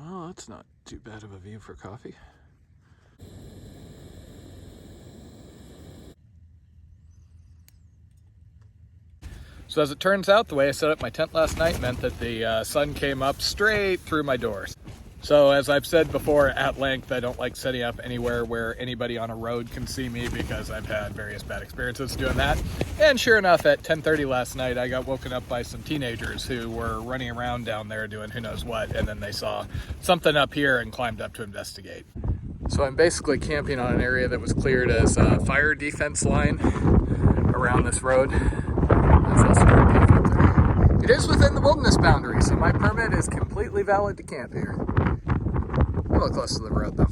Well, that's not too bad of a view for coffee. So as it turns out, the way I set up my tent last night meant that the sun came up straight through my doors. So as I've said before at length, I don't like setting up anywhere where anybody on a road can see me because I've had various bad experiences doing that. And sure enough, at 10:30 last night, I got woken up by some teenagers who were running around down there doing who knows what, and then they saw something up here and climbed up to investigate. So I'm basically camping on an area that was cleared as a fire defense line around this road. That's also a peak up there. It is within the wilderness boundary, so my permit is completely valid to camp here. A little close to the road, though.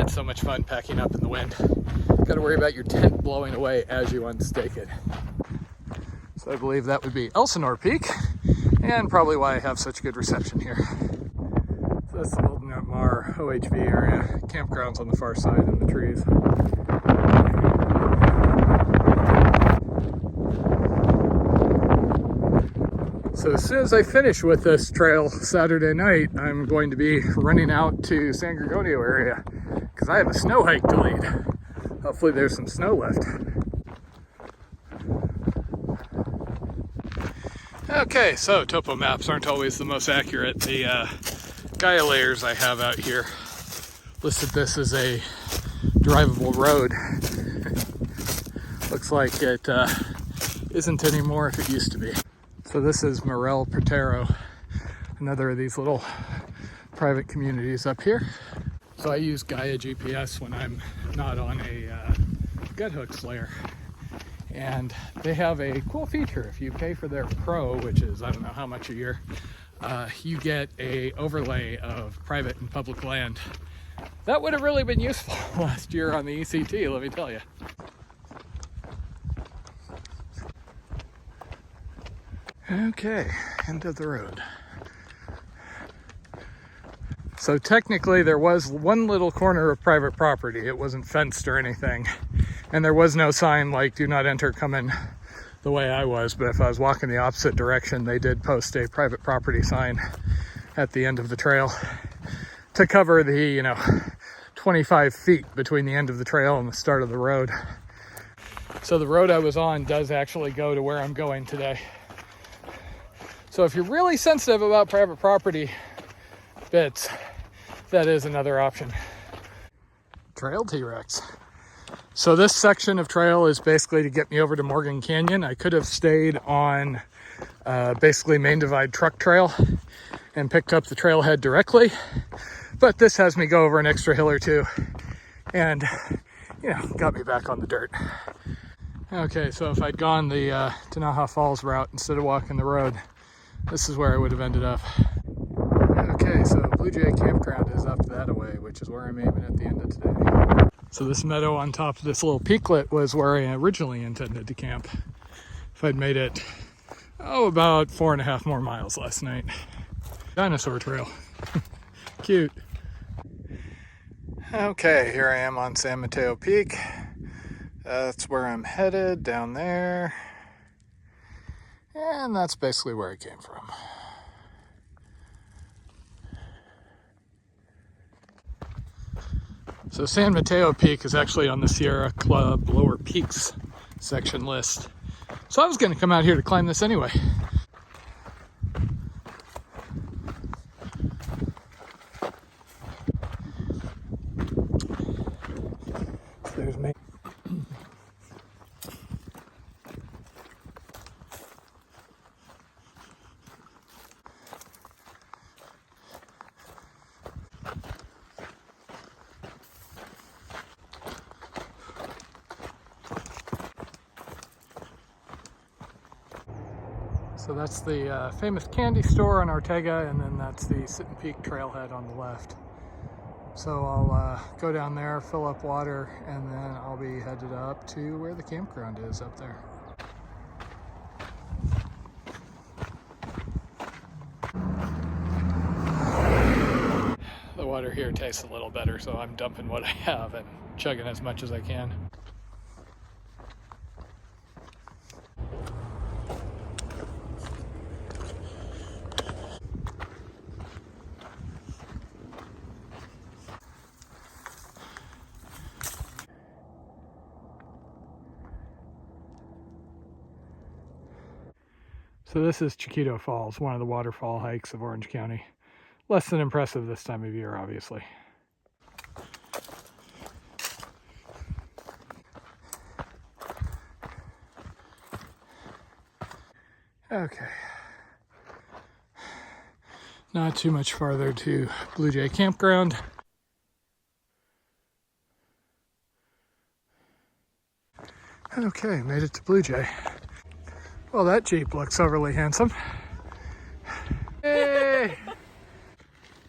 It's so much fun packing up in the wind. Got to worry about your tent blowing away as you unstake it. So I believe that would be Elsinore Peak, and probably why I have such good reception here. So that's the Wilderness Mar OHV area. Campgrounds on the far side in the trees. So as soon as I finish with this trail Saturday night, I'm going to be running out to San Gregorio area because I have a snow hike to lead. Hopefully there's some snow left. Okay, so topo maps aren't always the most accurate. The Gaia layers I have out here listed this as a drivable road. Looks like it isn't anymore if it used to be. So this is Morel Protero, another of these little private communities up here. So I use Gaia GPS when I'm not on a gut hook slayer. And they have a cool feature. If you pay for their Pro, which is I don't know how much a year, you get a overlay of private and public land. That would have really been useful last year on the ECT, let me tell you. Okay, end of the road. So technically there was one little corner of private property. It wasn't fenced or anything. And there was no sign like do not enter coming the way I was. But if I was walking the opposite direction, they did post a private property sign at the end of the trail to cover the, 25 feet between the end of the trail and the start of the road. So the road I was on does actually go to where I'm going today. So if you're really sensitive about private property bits, that is another option. Trail T-Rex. So this section of trail is basically to get me over to Morgan Canyon. I could have stayed on basically Main Divide Truck Trail and picked up the trailhead directly, but this has me go over an extra hill or two and, got me back on the dirt. Okay, so if I'd gone the Tanaha Falls route instead of walking the road, this is where I would have ended up. Okay, so Blue Jay Campground is up that way, which is where I'm aiming at the end of today. So this meadow on top of this little peaklet was where I originally intended to camp. If I'd made it, about 4.5 more miles last night. Dinosaur trail. Cute. Okay, here I am on San Mateo Peak. That's where I'm headed, down there. And that's basically where I came from. So San Mateo Peak is actually on the Sierra Club Lower Peaks section list. So I was going to come out here to climb this anyway. There's me. So that's the famous candy store on Ortega, and then that's the Sit Peak trailhead on the left. So I'll go down there, fill up water, and then I'll be headed up to where the campground is up there. The water here tastes a little better, so I'm dumping what I have and chugging as much as I can. So this is Chiquito Falls, one of the waterfall hikes of Orange County. Less than impressive this time of year, obviously. Okay. Not too much farther to Blue Jay Campground. Okay, made it to Blue Jay. Well, that Jeep looks overly handsome. Hey!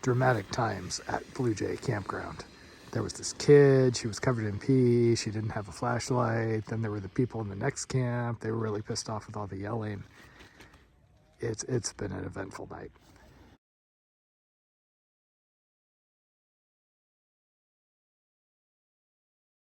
Dramatic times at Blue Jay Campground. There was this kid, she was covered in pee, she didn't have a flashlight. Then there were the people in the next camp. They were really pissed off with all the yelling. It's been an eventful night.